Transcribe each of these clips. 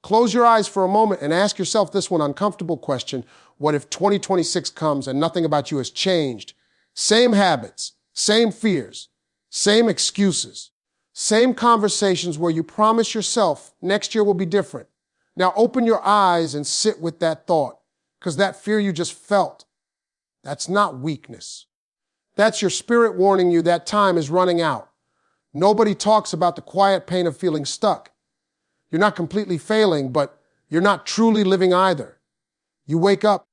Close your eyes for a moment and ask yourself this one uncomfortable question. What if 2026 comes and nothing about you has changed? Same habits, same fears, same excuses, same conversations where you promise yourself next year will be different. Now open your eyes and sit with that thought, because that fear you just felt, that's not weakness. That's your spirit warning you that time is running out. Nobody talks about the quiet pain of feeling stuck. You're not completely failing, but you're not truly living either. You wake up,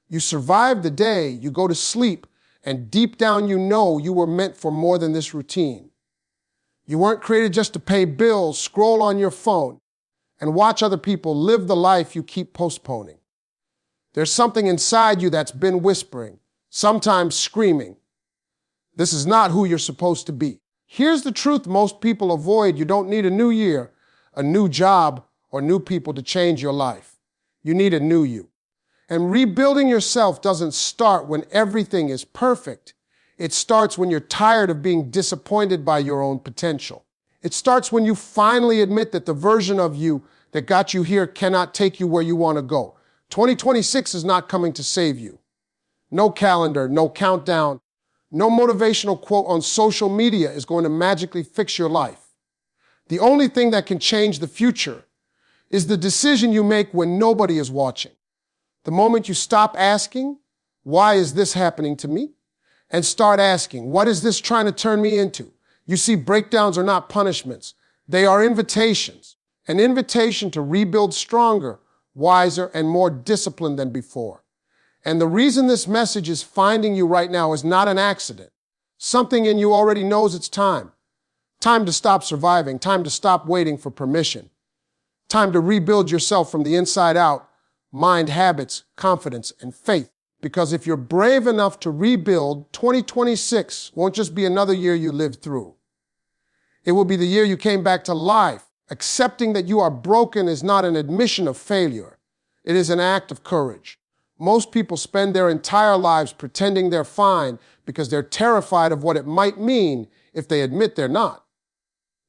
you survive the day, you go to sleep, and deep down you know you were meant for more than this routine. You weren't created just to pay bills, scroll on your phone, and watch other people live the life you keep postponing. There's something inside you that's been whispering, sometimes screaming, this is not who you're supposed to be. Here's the truth most people avoid. You don't need a new year, a new job, or new people to change your life. You need a new you. And rebuilding yourself doesn't start when everything is perfect. It starts when you're tired of being disappointed by your own potential. It starts when you finally admit that the version of you that got you here cannot take you where you want to go. 2026 is not coming to save you. No calendar, no countdown, no motivational quote on social media is going to magically fix your life. The only thing that can change the future is the decision you make when nobody is watching. The moment you stop asking, why is this happening to me? And start asking, what is this trying to turn me into? You see, breakdowns are not punishments. They are invitations. An invitation to rebuild stronger, wiser, and more disciplined than before. And the reason this message is finding you right now is not an accident. Something in you already knows it's time. Time to stop surviving. Time to stop waiting for permission. Time to rebuild yourself from the inside out, mind, habits, confidence, and faith. Because if you're brave enough to rebuild, 2026 won't just be another year you lived through. It will be the year you came back to life. Accepting that you are broken is not an admission of failure. It is an act of courage. Most people spend their entire lives pretending they're fine because they're terrified of what it might mean if they admit they're not.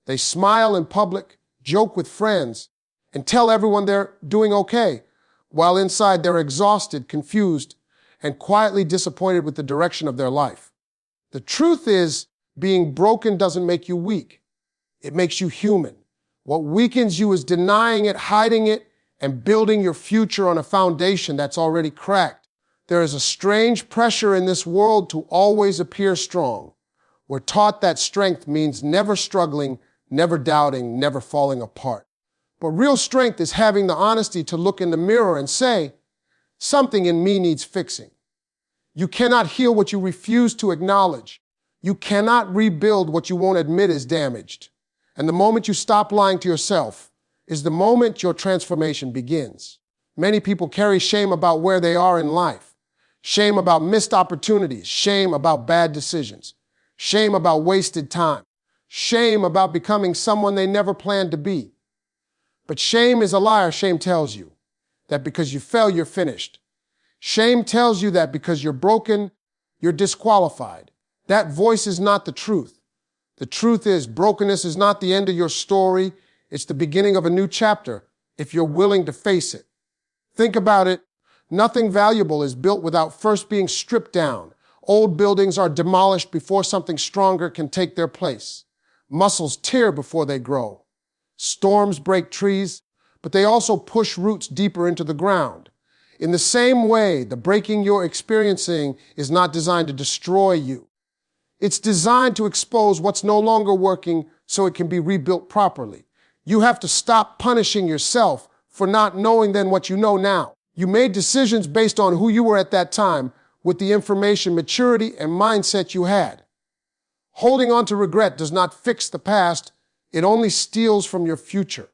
They smile in public, joke with friends, and tell everyone they're doing okay, while inside they're exhausted, confused, and quietly disappointed with the direction of their life. The truth is, being broken doesn't make you weak. It makes you human. What weakens you is denying it, hiding it, and building your future on a foundation that's already cracked. There is a strange pressure in this world to always appear strong. We're taught that strength means never struggling, never doubting, never falling apart. But real strength is having the honesty to look in the mirror and say, something in me needs fixing. You cannot heal what you refuse to acknowledge. You cannot rebuild what you won't admit is damaged. And the moment you stop lying to yourself is the moment your transformation begins. Many people carry shame about where they are in life, shame about missed opportunities, shame about bad decisions, shame about wasted time, shame about becoming someone they never planned to be. But shame is a liar. Shame tells you that because you fell, you're finished. Shame tells you that because you're broken, you're disqualified. That voice is not the truth. The truth is, brokenness is not the end of your story. It's the beginning of a new chapter, if you're willing to face it. Think about it. Nothing valuable is built without first being stripped down. Old buildings are demolished before something stronger can take their place. Muscles tear before they grow. Storms break trees, but they also push roots deeper into the ground. In the same way, the breaking you're experiencing is not designed to destroy you. It's designed to expose what's no longer working so it can be rebuilt properly. You have to stop punishing yourself for not knowing then what you know now. You made decisions based on who you were at that time with the information, maturity, and mindset you had. Holding on to regret does not fix the past. It only steals from your future.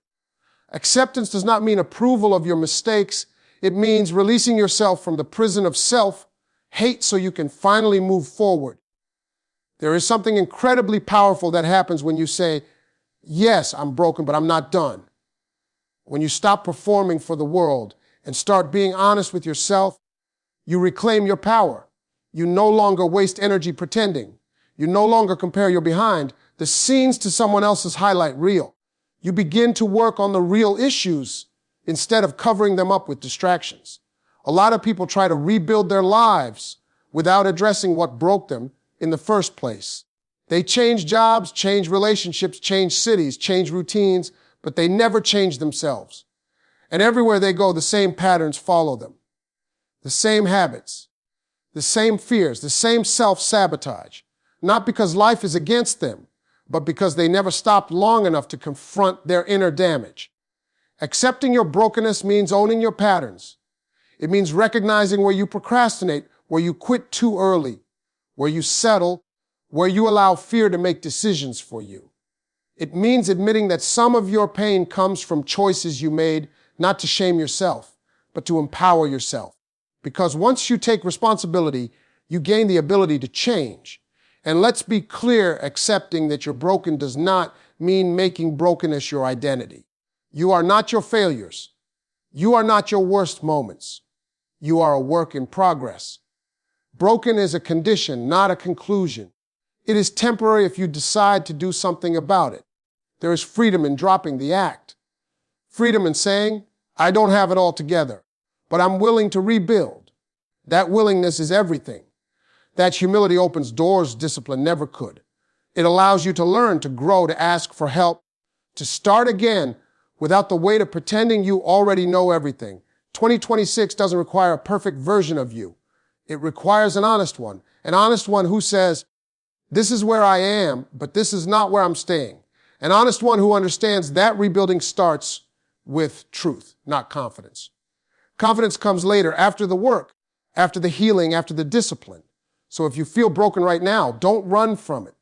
Acceptance does not mean approval of your mistakes. It means releasing yourself from the prison of self-hate so you can finally move forward. There is something incredibly powerful that happens when you say, yes, I'm broken, but I'm not done. When you stop performing for the world and start being honest with yourself, you reclaim your power. You no longer waste energy pretending. You no longer compare your behind the scenes to someone else's highlight reel. You begin to work on the real issues. instead of covering them up with distractions. A lot of people try to rebuild their lives without addressing what broke them in the first place. They change jobs, change relationships, change cities, change routines, but they never change themselves. And everywhere they go, the same patterns follow them. The same habits, the same fears, the same self-sabotage. Not because life is against them, but because they never stopped long enough to confront their inner damage. Accepting your brokenness means owning your patterns. It means recognizing where you procrastinate, where you quit too early, where you settle, where you allow fear to make decisions for you. It means admitting that some of your pain comes from choices you made, not to shame yourself, but to empower yourself. Because once you take responsibility, you gain the ability to change. And let's be clear, accepting that you're broken does not mean making brokenness your identity. You are not your failures. You are not your worst moments. You are a work in progress. Broken is a condition, not a conclusion. It is temporary if you decide to do something about it. There is freedom in dropping the act. Freedom in saying, I don't have it all together, but I'm willing to rebuild. That willingness is everything. That humility opens doors discipline never could. It allows you to learn, to grow, to ask for help, to start again without the weight of pretending you already know everything. 2026 doesn't require a perfect version of you. It requires an honest one who says, this is where I am, but this is not where I'm staying. An honest one who understands that rebuilding starts with truth, not confidence. Confidence comes later, after the work, after the healing, after the discipline. So if you feel broken right now, don't run from it.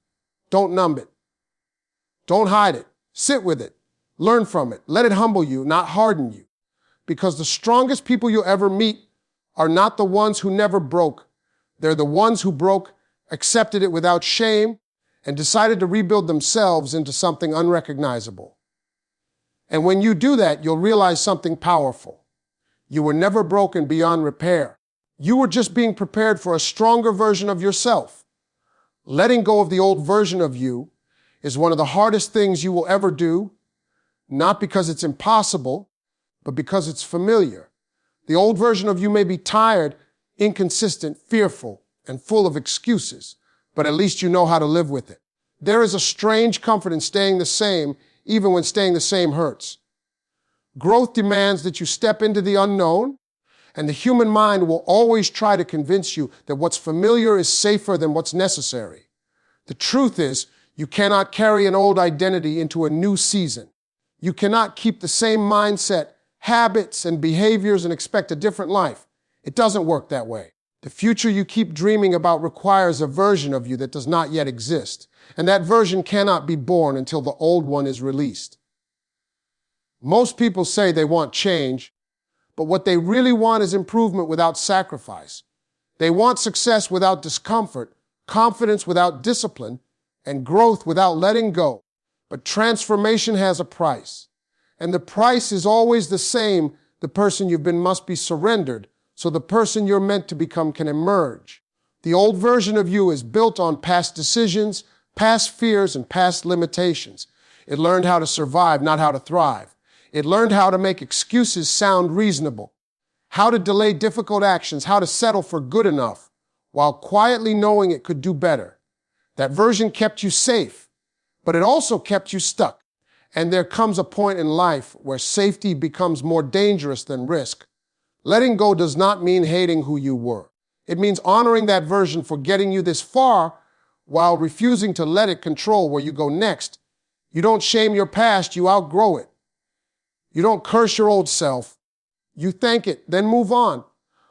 Don't numb it. Don't hide it. Sit with it. Learn from it. Let it humble you, not harden you. Because the strongest people you'll ever meet are not the ones who never broke. They're the ones who broke, accepted it without shame, and decided to rebuild themselves into something unrecognizable. And when you do that, you'll realize something powerful. You were never broken beyond repair. You were just being prepared for a stronger version of yourself. Letting go of the old version of you is one of the hardest things you will ever do, not because it's impossible, but because it's familiar. The old version of you may be tired, inconsistent, fearful, and full of excuses, but at least you know how to live with it. There is a strange comfort in staying the same, even when staying the same hurts. Growth demands that you step into the unknown, and the human mind will always try to convince you that what's familiar is safer than what's necessary. The truth is, you cannot carry an old identity into a new season. You cannot keep the same mindset, habits, and behaviors and expect a different life. It doesn't work that way. The future you keep dreaming about requires a version of you that does not yet exist, and that version cannot be born until the old one is released. Most people say they want change, but what they really want is improvement without sacrifice. They want success without discomfort, confidence without discipline, and growth without letting go. But transformation has a price, and the price is always the same. The person you've been must be surrendered, so the person you're meant to become can emerge. The old version of you is built on past decisions, past fears, and past limitations. It learned how to survive, not how to thrive. It learned how to make excuses sound reasonable, how to delay difficult actions, how to settle for good enough, while quietly knowing it could do better. That version kept you safe, but it also kept you stuck. And there comes a point in life where safety becomes more dangerous than risk. Letting go does not mean hating who you were. It means honoring that version for getting you this far while refusing to let it control where you go next. You don't shame your past, you outgrow it. You don't curse your old self. You thank it, then move on.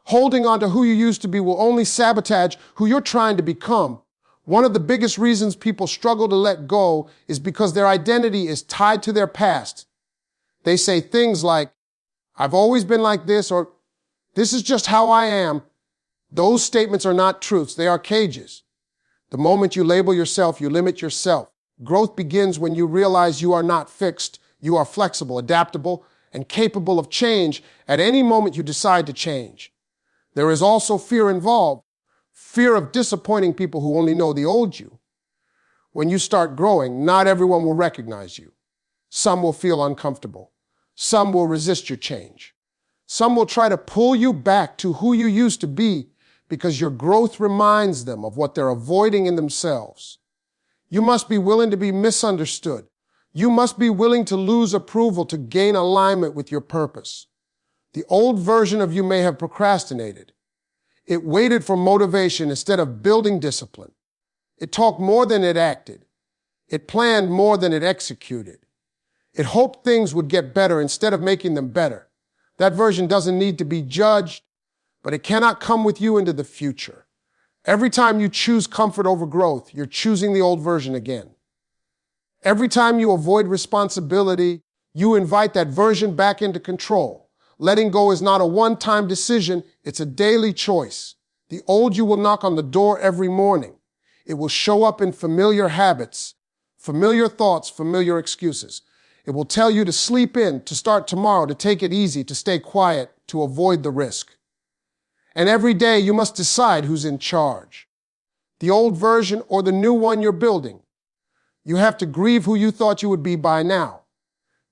Holding on to who you used to be will only sabotage who you're trying to become. One of the biggest reasons people struggle to let go is because their identity is tied to their past. They say things like, I've always been like this, or this is just how I am. Those statements are not truths, they are cages. The moment you label yourself, you limit yourself. Growth begins when you realize you are not fixed. You are flexible, adaptable, and capable of change at any moment you decide to change. There is also fear involved. Fear of disappointing people who only know the old you. When you start growing, not everyone will recognize you. Some will feel uncomfortable. Some will resist your change. Some will try to pull you back to who you used to be because your growth reminds them of what they're avoiding in themselves. You must be willing to be misunderstood. You must be willing to lose approval to gain alignment with your purpose. The old version of you may have procrastinated. It waited for motivation instead of building discipline. It talked more than it acted. It planned more than it executed. It hoped things would get better instead of making them better. That version doesn't need to be judged, but it cannot come with you into the future. Every time you choose comfort over growth, you're choosing the old version again. Every time you avoid responsibility, you invite that version back into control. Letting go is not a one-time decision, it's a daily choice. The old you will knock on the door every morning. It will show up in familiar habits, familiar thoughts, familiar excuses. It will tell you to sleep in, to start tomorrow, to take it easy, to stay quiet, to avoid the risk. And every day you must decide who's in charge, the old version or the new one you're building. You have to grieve who you thought you would be by now.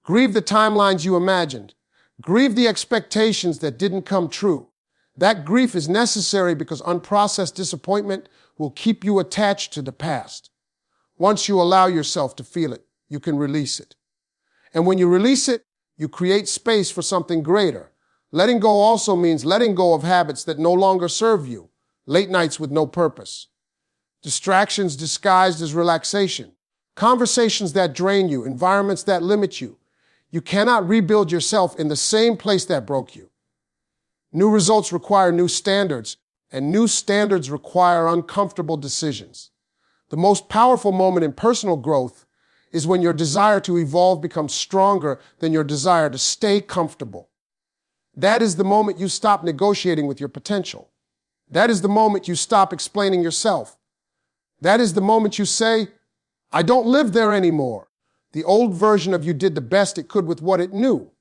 Grieve the timelines you imagined. Grieve the expectations that didn't come true. That grief is necessary because unprocessed disappointment will keep you attached to the past. Once you allow yourself to feel it, you can release it. And when you release it, you create space for something greater. Letting go also means letting go of habits that no longer serve you. Late nights with no purpose. Distractions disguised as relaxation. Conversations that drain you. Environments that limit you. You cannot rebuild yourself in the same place that broke you. New results require new standards, and new standards require uncomfortable decisions. The most powerful moment in personal growth is when your desire to evolve becomes stronger than your desire to stay comfortable. That is the moment you stop negotiating with your potential. That is the moment you stop explaining yourself. That is the moment you say, I don't live there anymore. The old version of you did the best it could with what it knew.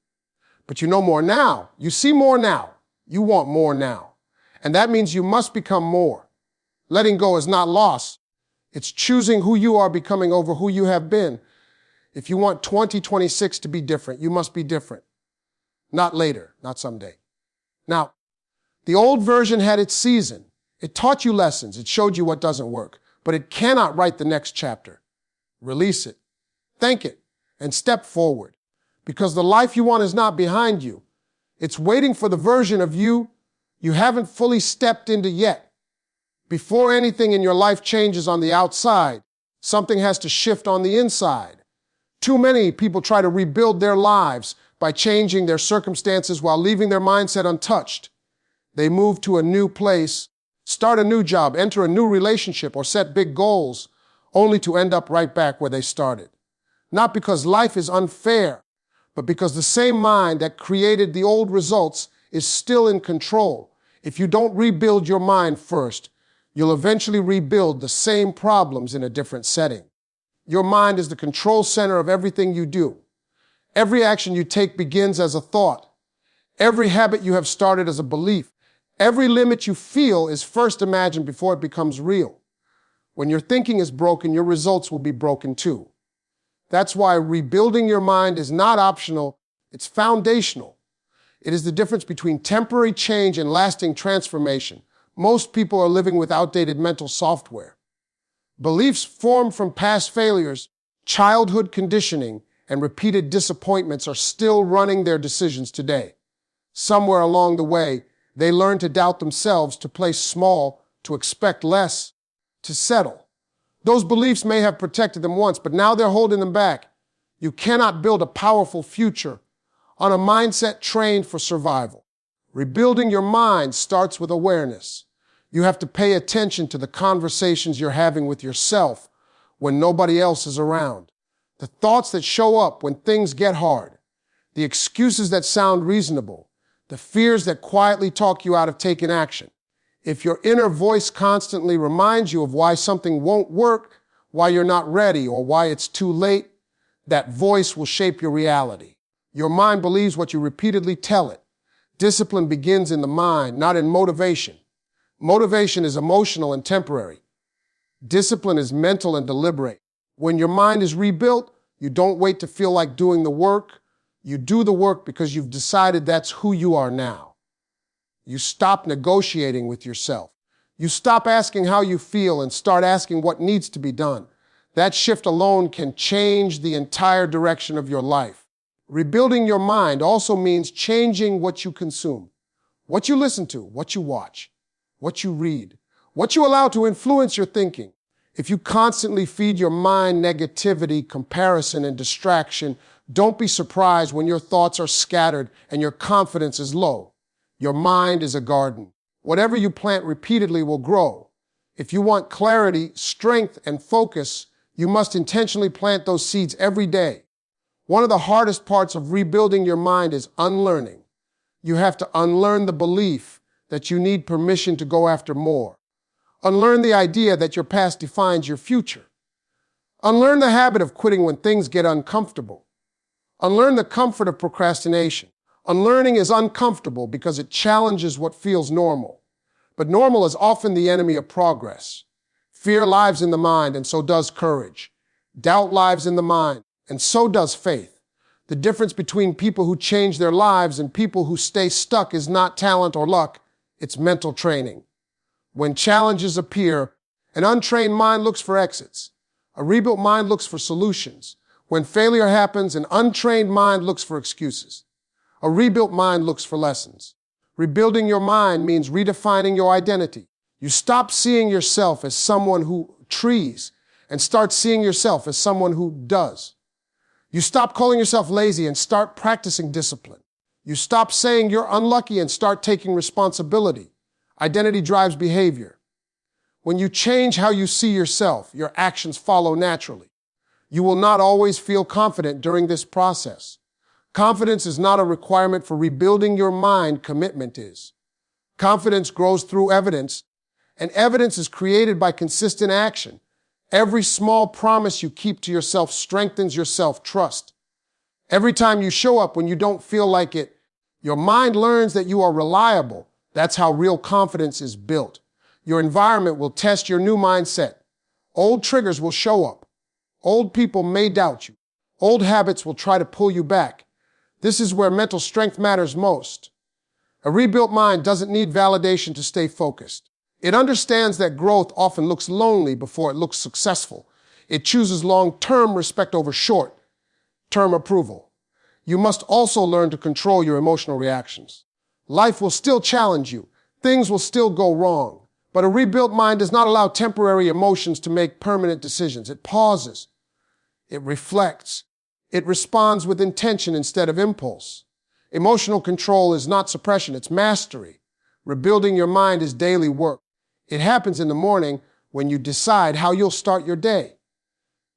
But you know more now. You see more now. You want more now. And that means you must become more. Letting go is not loss. It's choosing who you are becoming over who you have been. If you want 2026 to be different, you must be different. Not later, not someday. Now, the old version had its season. It taught you lessons. It showed you what doesn't work. But it cannot write the next chapter. Release it. Thank it. And step forward. Because the life you want is not behind you. It's waiting for the version of you you haven't fully stepped into yet. Before anything in your life changes on the outside, something has to shift on the inside. Too many people try to rebuild their lives by changing their circumstances while leaving their mindset untouched. They move to a new place, start a new job, enter a new relationship, or set big goals, only to end up right back where they started. Not because life is unfair, but because the same mind that created the old results is still in control. If you don't rebuild your mind first, you'll eventually rebuild the same problems in a different setting. Your mind is the control center of everything you do. Every action you take begins as a thought. Every habit you have started as a belief. Every limit you feel is first imagined before it becomes real. When your thinking is broken, your results will be broken too. That's why rebuilding your mind is not optional, it's foundational. It is the difference between temporary change and lasting transformation. Most people are living with outdated mental software. Beliefs formed from past failures, childhood conditioning, and repeated disappointments are still running their decisions today. Somewhere along the way, they learn to doubt themselves, to play small, to expect less, to settle. Those beliefs may have protected them once, but now they're holding them back. You cannot build a powerful future on a mindset trained for survival. Rebuilding your mind starts with awareness. You have to pay attention to the conversations you're having with yourself when nobody else is around. The thoughts that show up when things get hard. The excuses that sound reasonable. The fears that quietly talk you out of taking action. If your inner voice constantly reminds you of why something won't work, why you're not ready, or why it's too late, that voice will shape your reality. Your mind believes what you repeatedly tell it. Discipline begins in the mind, not in motivation. Motivation is emotional and temporary. Discipline is mental and deliberate. When your mind is rebuilt, you don't wait to feel like doing the work. You do the work because you've decided that's who you are now. You stop negotiating with yourself. You stop asking how you feel and start asking what needs to be done. That shift alone can change the entire direction of your life. Rebuilding your mind also means changing what you consume, what you listen to, what you watch, what you read, what you allow to influence your thinking. If you constantly feed your mind negativity, comparison, and distraction, don't be surprised when your thoughts are scattered and your confidence is low. Your mind is a garden. Whatever you plant repeatedly will grow. If you want clarity, strength, and focus, you must intentionally plant those seeds every day. One of the hardest parts of rebuilding your mind is unlearning. You have to unlearn the belief that you need permission to go after more. Unlearn the idea that your past defines your future. Unlearn the habit of quitting when things get uncomfortable. Unlearn the comfort of procrastination. Unlearning is uncomfortable because it challenges what feels normal. But normal is often the enemy of progress. Fear lives in the mind, and so does courage. Doubt lives in the mind, and so does faith. The difference between people who change their lives and people who stay stuck is not talent or luck, it's mental training. When challenges appear, an untrained mind looks for exits. A rebuilt mind looks for solutions. When failure happens, an untrained mind looks for excuses. A rebuilt mind looks for lessons. Rebuilding your mind means redefining your identity. You stop seeing yourself as someone who trees and start seeing yourself as someone who does. You stop calling yourself lazy and start practicing discipline. You stop saying you're unlucky and start taking responsibility. Identity drives behavior. When you change how you see yourself, your actions follow naturally. You will not always feel confident during this process. Confidence is not a requirement for rebuilding your mind, commitment is. Confidence grows through evidence, and evidence is created by consistent action. Every small promise you keep to yourself strengthens your self-trust. Every time you show up when you don't feel like it, your mind learns that you are reliable. That's how real confidence is built. Your environment will test your new mindset. Old triggers will show up. Old people may doubt you. Old habits will try to pull you back. This is where mental strength matters most. A rebuilt mind doesn't need validation to stay focused. It understands that growth often looks lonely before it looks successful. It chooses long-term respect over short-term approval. You must also learn to control your emotional reactions. Life will still challenge you. Things will still go wrong. But a rebuilt mind does not allow temporary emotions to make permanent decisions. It pauses. It reflects. It responds with intention instead of impulse. Emotional control is not suppression, it's mastery. Rebuilding your mind is daily work. It happens in the morning when you decide how you'll start your day.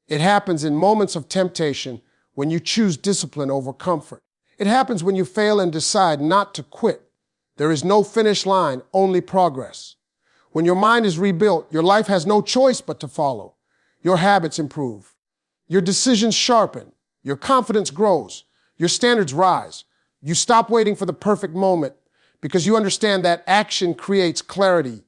It happens in moments of temptation when you choose discipline over comfort. It happens when you fail and decide not to quit. There is no finish line, only progress. When your mind is rebuilt, your life has no choice but to follow. Your habits improve. Your decisions sharpen. Your confidence grows. Your standards rise. You stop waiting for the perfect moment because you understand that action creates clarity,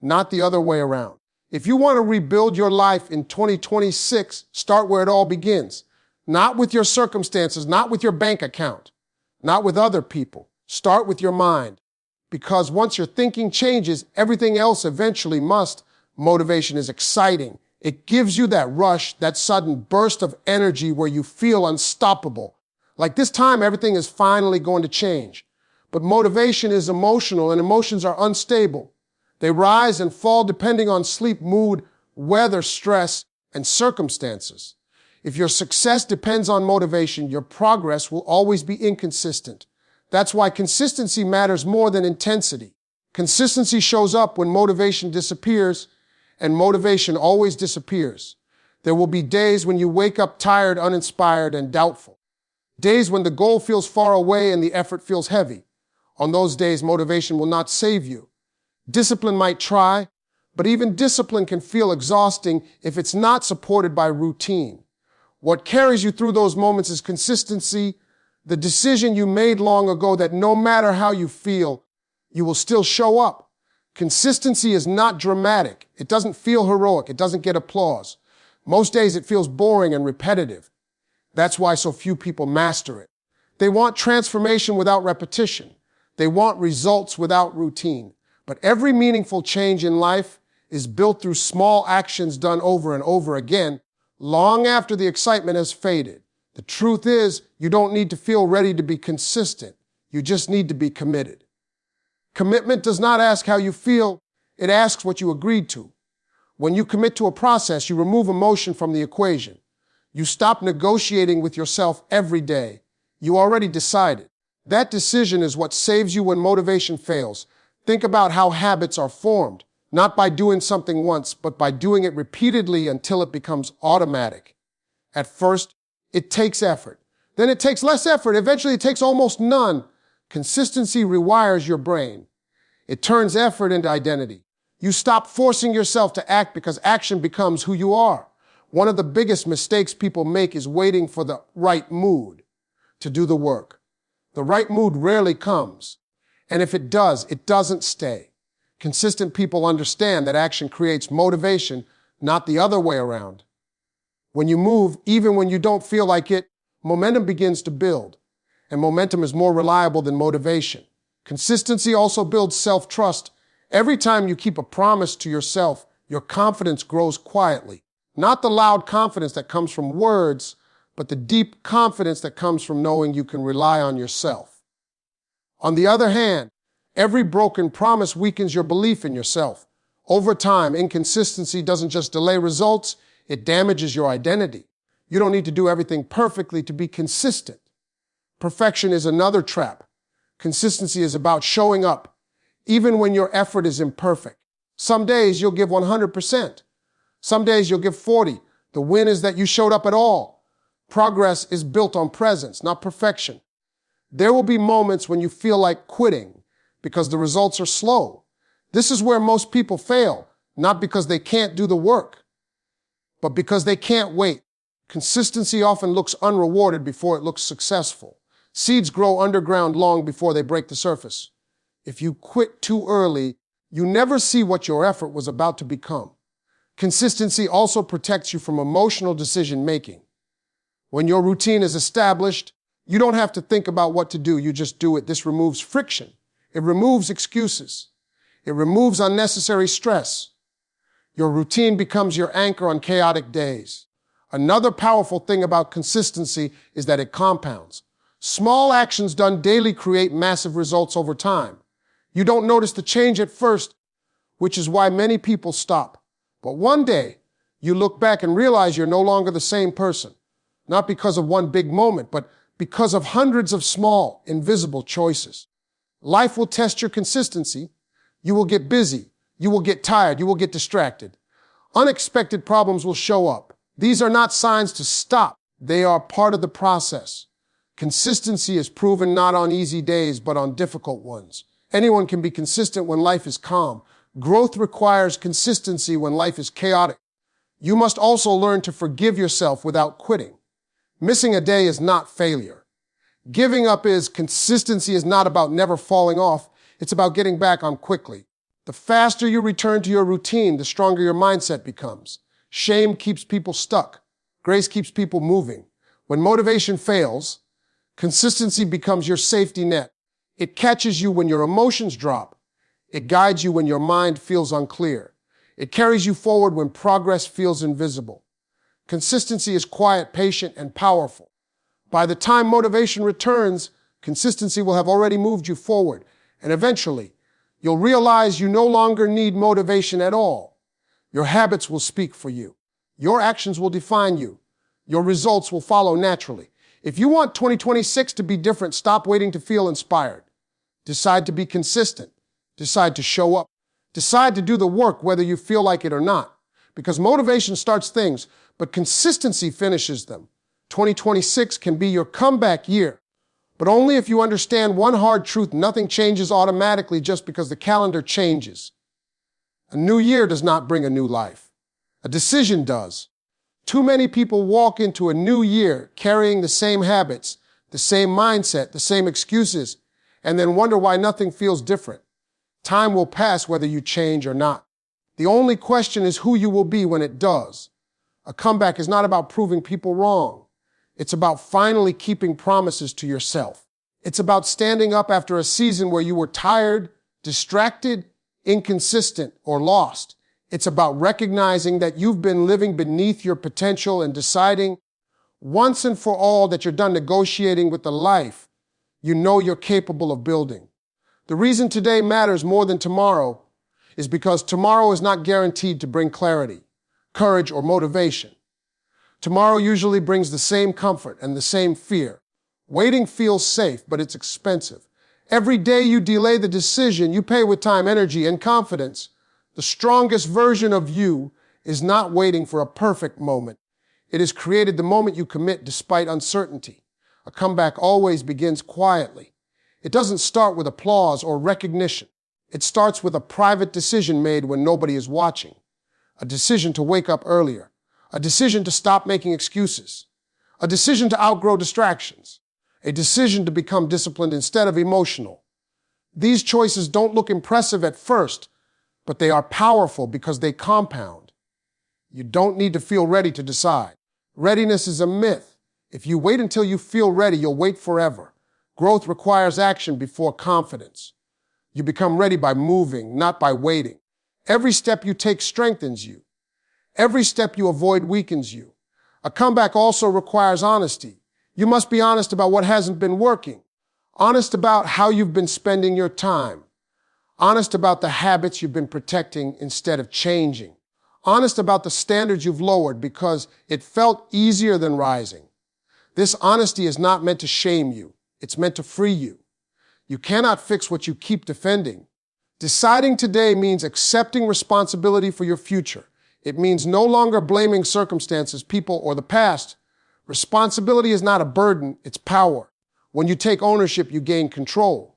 not the other way around. If you want to rebuild your life in 2026, start where it all begins. Not with your circumstances, not with your bank account, not with other people. Start with your mind. Because once your thinking changes, everything else eventually must. Motivation is exciting. It gives you that rush, that sudden burst of energy where you feel unstoppable. Like this time, everything is finally going to change. But motivation is emotional, and emotions are unstable. They rise and fall depending on sleep, mood, weather, stress, and circumstances. If your success depends on motivation, your progress will always be inconsistent. That's why consistency matters more than intensity. Consistency shows up when motivation disappears, and motivation always disappears. There will be days when you wake up tired, uninspired, and doubtful. Days when the goal feels far away and the effort feels heavy. On those days, motivation will not save you. Discipline might try, but even discipline can feel exhausting if it's not supported by routine. What carries you through those moments is consistency, the decision you made long ago that no matter how you feel, you will still show up. Consistency is not dramatic. It doesn't feel heroic. It doesn't get applause. Most days it feels boring and repetitive. That's why so few people master it. They want transformation without repetition. They want results without routine. But every meaningful change in life is built through small actions done over and over again, long after the excitement has faded. The truth is, you don't need to feel ready to be consistent. You just need to be committed. Commitment does not ask how you feel, it asks what you agreed to. When you commit to a process, you remove emotion from the equation. You stop negotiating with yourself every day. You already decided. That decision is what saves you when motivation fails. Think about how habits are formed, not by doing something once, but by doing it repeatedly until it becomes automatic. At first, it takes effort. Then it takes less effort. Eventually, it takes almost none. Consistency rewires your brain. It turns effort into identity. You stop forcing yourself to act because action becomes who you are. One of the biggest mistakes people make is waiting for the right mood to do the work. The right mood rarely comes. And if it does, it doesn't stay. Consistent people understand that action creates motivation, not the other way around. When you move, even when you don't feel like it, momentum begins to build. And momentum is more reliable than motivation. Consistency also builds self-trust. Every time you keep a promise to yourself, your confidence grows quietly. Not the loud confidence that comes from words, but the deep confidence that comes from knowing you can rely on yourself. On the other hand, every broken promise weakens your belief in yourself. Over time, inconsistency doesn't just delay results, it damages your identity. You don't need to do everything perfectly to be consistent. Perfection is another trap. Consistency is about showing up, even when your effort is imperfect. Some days you'll give 100%. Some days you'll give 40%. The win is that you showed up at all. Progress is built on presence, not perfection. There will be moments when you feel like quitting because the results are slow. This is where most people fail, not because they can't do the work, but because they can't wait. Consistency often looks unrewarded before it looks successful. Seeds grow underground long before they break the surface. If you quit too early, you never see what your effort was about to become. Consistency also protects you from emotional decision-making. When your routine is established, you don't have to think about what to do, you just do it. This removes friction. It removes excuses. It removes unnecessary stress. Your routine becomes your anchor on chaotic days. Another powerful thing about consistency is that it compounds. Small actions done daily create massive results over time. You don't notice the change at first, which is why many people stop. But one day, you look back and realize you're no longer the same person. Not because of one big moment, but because of hundreds of small, invisible choices. Life will test your consistency. You will get busy. You will get tired. You will get distracted. Unexpected problems will show up. These are not signs to stop. They are part of the process. Consistency is proven not on easy days, but on difficult ones. Anyone can be consistent when life is calm. Growth requires consistency when life is chaotic. You must also learn to forgive yourself without quitting. Missing a day is not failure. Giving up is. Consistency is not about never falling off. It's about getting back on quickly. The faster you return to your routine, the stronger your mindset becomes. Shame keeps people stuck. Grace keeps people moving. When motivation fails, consistency becomes your safety net. It catches you when your emotions drop. It guides you when your mind feels unclear. It carries you forward when progress feels invisible. Consistency is quiet, patient, and powerful. By the time motivation returns, consistency will have already moved you forward. And eventually, you'll realize you no longer need motivation at all. Your habits will speak for you. Your actions will define you. Your results will follow naturally. If you want 2026 to be different, stop waiting to feel inspired. Decide to be consistent. Decide to show up. Decide to do the work whether you feel like it or not. Because motivation starts things, but consistency finishes them. 2026 can be your comeback year, but only if you understand one hard truth: nothing changes automatically just because the calendar changes. A new year does not bring a new life. A decision does. Too many people walk into a new year carrying the same habits, the same mindset, the same excuses, and then wonder why nothing feels different. Time will pass whether you change or not. The only question is who you will be when it does. A comeback is not about proving people wrong. It's about finally keeping promises to yourself. It's about standing up after a season where you were tired, distracted, inconsistent, or lost. It's about recognizing that you've been living beneath your potential and deciding once and for all that you're done negotiating with the life you know you're capable of building. The reason today matters more than tomorrow is because tomorrow is not guaranteed to bring clarity, courage, or motivation. Tomorrow usually brings the same comfort and the same fear. Waiting feels safe, but it's expensive. Every day you delay the decision you pay with time, energy, and confidence. The strongest version of you is not waiting for a perfect moment. It is created the moment you commit despite uncertainty. A comeback always begins quietly. It doesn't start with applause or recognition. It starts with a private decision made when nobody is watching. A decision to wake up earlier. A decision to stop making excuses. A decision to outgrow distractions. A decision to become disciplined instead of emotional. These choices don't look impressive at first, but they are powerful because they compound. You don't need to feel ready to decide. Readiness is a myth. If you wait until you feel ready, you'll wait forever. Growth requires action before confidence. You become ready by moving, not by waiting. Every step you take strengthens you. Every step you avoid weakens you. A comeback also requires honesty. You must be honest about what hasn't been working. Honest about how you've been spending your time. Honest about the habits you've been protecting instead of changing. Honest about the standards you've lowered because it felt easier than rising. This honesty is not meant to shame you. It's meant to free you. You cannot fix what you keep defending. Deciding today means accepting responsibility for your future. It means no longer blaming circumstances, people, or the past. Responsibility is not a burden, it's power. When you take ownership, you gain control.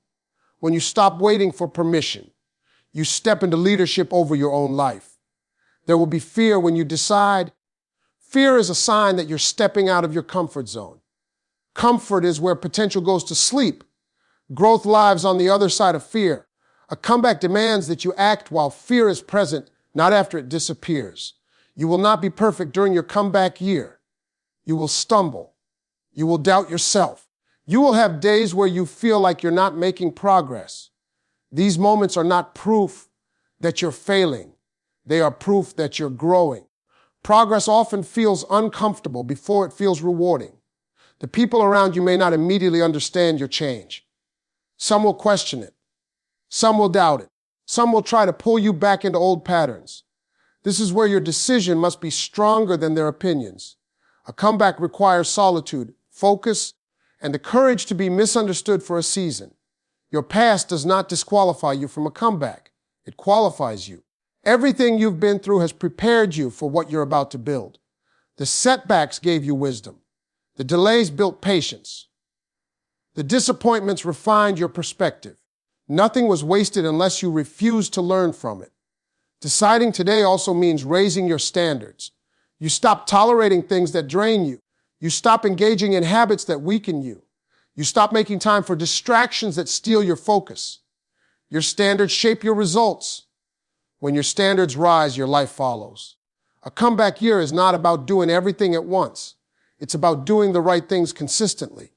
When you stop waiting for permission, you step into leadership over your own life. There will be fear when you decide. Fear is a sign that you're stepping out of your comfort zone. Comfort is where potential goes to sleep. Growth lives on the other side of fear. A comeback demands that you act while fear is present, not after it disappears. You will not be perfect during your comeback year. You will stumble. You will doubt yourself. You will have days where you feel like you're not making progress. These moments are not proof that you're failing. They are proof that you're growing. Progress often feels uncomfortable before it feels rewarding. The people around you may not immediately understand your change. Some will question it. Some will doubt it. Some will try to pull you back into old patterns. This is where your decision must be stronger than their opinions. A comeback requires solitude, focus, and the courage to be misunderstood for a season. Your past does not disqualify you from a comeback. It qualifies you. Everything you've been through has prepared you for what you're about to build. The setbacks gave you wisdom. The delays built patience. The disappointments refined your perspective. Nothing was wasted unless you refused to learn from it. Deciding today also means raising your standards. You stop tolerating things that drain you. You stop engaging in habits that weaken you. You stop making time for distractions that steal your focus. Your standards shape your results. When your standards rise, your life follows. A comeback year is not about doing everything at once. It's about doing the right things consistently.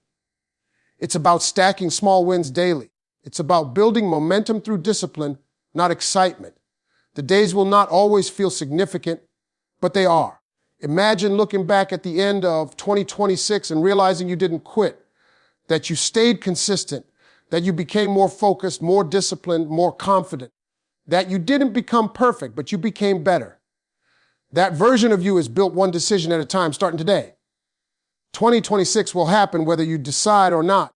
It's about stacking small wins daily. It's about building momentum through discipline, not excitement. The days will not always feel significant, but they are. Imagine looking back at the end of 2026 and realizing you didn't quit, that you stayed consistent, that you became more focused, more disciplined, more confident, that you didn't become perfect, but you became better. That version of you is built one decision at a time, starting today. 2026 will happen whether you decide or not.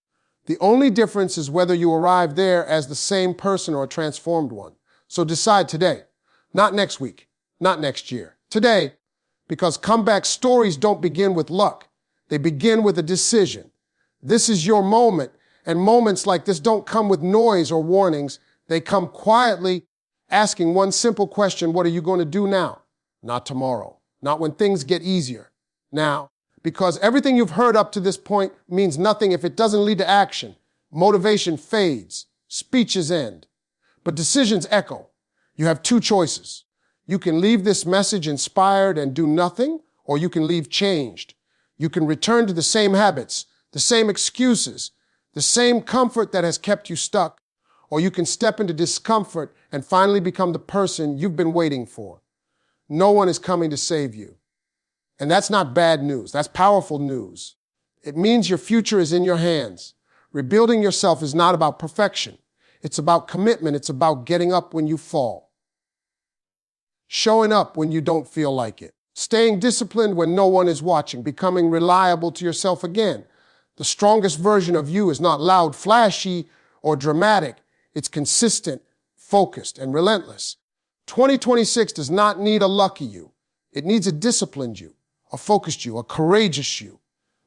The only difference is whether you arrive there as the same person or a transformed one. So decide today, not next week, not next year. Today, because comeback stories don't begin with luck. They begin with a decision. This is your moment, and moments like this don't come with noise or warnings. They come quietly, asking one simple question: what are you going to do now? Not tomorrow. Not when things get easier. Now. Because everything you've heard up to this point means nothing if it doesn't lead to action. Motivation fades. Speeches end. But decisions echo. You have two choices. You can leave this message inspired and do nothing, or you can leave changed. You can return to the same habits, the same excuses, the same comfort that has kept you stuck, or you can step into discomfort and finally become the person you've been waiting for. No one is coming to save you. And that's not bad news. That's powerful news. It means your future is in your hands. Rebuilding yourself is not about perfection. It's about commitment. It's about getting up when you fall. Showing up when you don't feel like it. Staying disciplined when no one is watching. Becoming reliable to yourself again. The strongest version of you is not loud, flashy, or dramatic. It's consistent, focused, and relentless. 2026 does not need a lucky you. It needs a disciplined you, a focused you, a courageous you.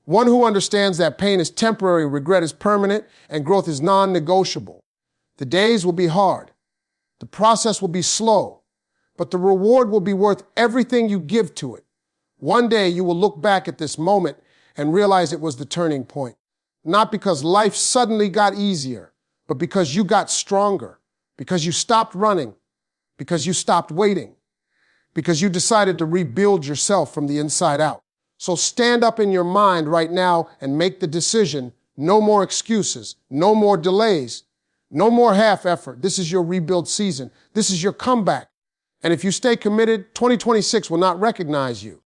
One who understands that pain is temporary, regret is permanent, and growth is non-negotiable. The days will be hard. The process will be slow, but the reward will be worth everything you give to it. One day you will look back at this moment and realize it was the turning point. Not because life suddenly got easier, but because you got stronger, because you stopped running, because you stopped waiting, because you decided to rebuild yourself from the inside out. So stand up in your mind right now and make the decision. No more excuses, no more delays, no more half effort. This is your rebuild season. This is your comeback. And if you stay committed, 2026 will not recognize you.